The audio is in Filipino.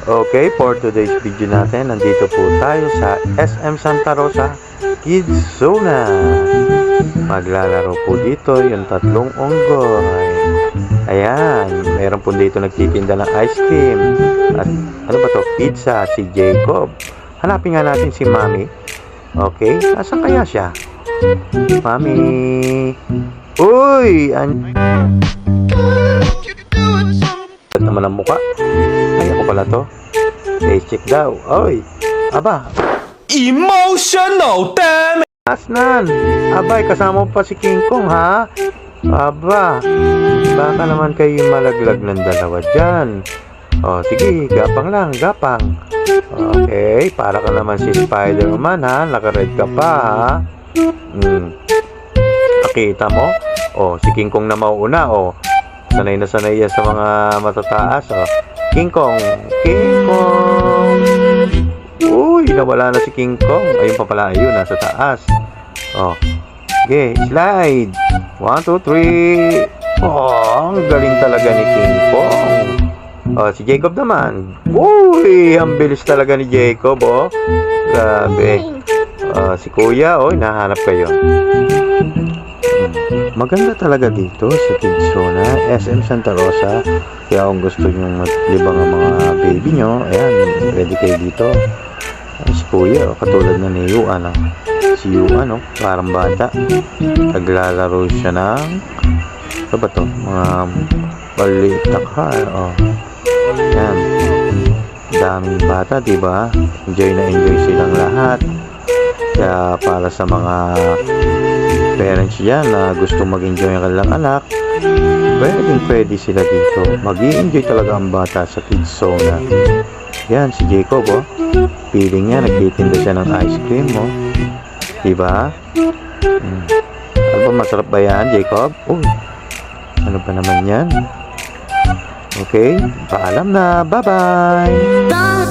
Okay, for today's video natin, nandito po tayo sa SM Santa Rosa Kids Zona. Maglalaro po dito yung tatlong unggoy. Ayan, meron po dito nagtitinda ng ice cream. At ano ba to? Pizza, si Jacob. Hanapin nga natin si Mami. Okay, asan kaya siya? Mami. Uy! Naman ang muka. Ay, ako pala to. Face check daw. Oy! Aba! Emotional, damn it! Asnan! Abay, kasama mo pa si King Kong, ha? Aba! Baka naman kayo malaglag ng dalawa dyan. O, sige, gapang lang, gapang. Okay, para ka naman si Spider-Man, ha? Naka-red ka pa, ha? Nakita mo? O, si King Kong na mauuna, o. Sanay na sanay yan sa mga matataas, o. King Kong! King Kong! Uy, nawala na si King Kong. Ayun pa pala, ayun, nasa taas. O. Okay, slide! 1, 2, 3! Oh, ang galing talaga ni King Kong. O, si Jacob naman. Uy, ang bilis talaga ni Jacob, o. Grabe. Si Kuya, o, nahanap kayo. Maganda talaga dito sa Kids Zona, SM Santa Rosa. Kaya kung gusto nyo maglibang ang mga baby nyo, ayan, ready kayo dito. Ay, si Kuya, katulad na ni Yuan, si Yuan, parang bata. Naglalaro siya ng ano ba to? Mga maliit na car. Ayan, daming bata, diba? Enjoy na enjoy silang lahat. Kaya para sa mga parents dyan na gusto mag-enjoy ang kanilang anak, pwede sila dito. Mag-i-enjoy talaga ang bata sa Kids Zona. Yan, si Jacob, feeling niya, nagtitinda siya ng ice cream, diba? Ano ba, masarap ba yan, Jacob? Uy, ano ba naman yan? Okay, paalam na. Bye-bye!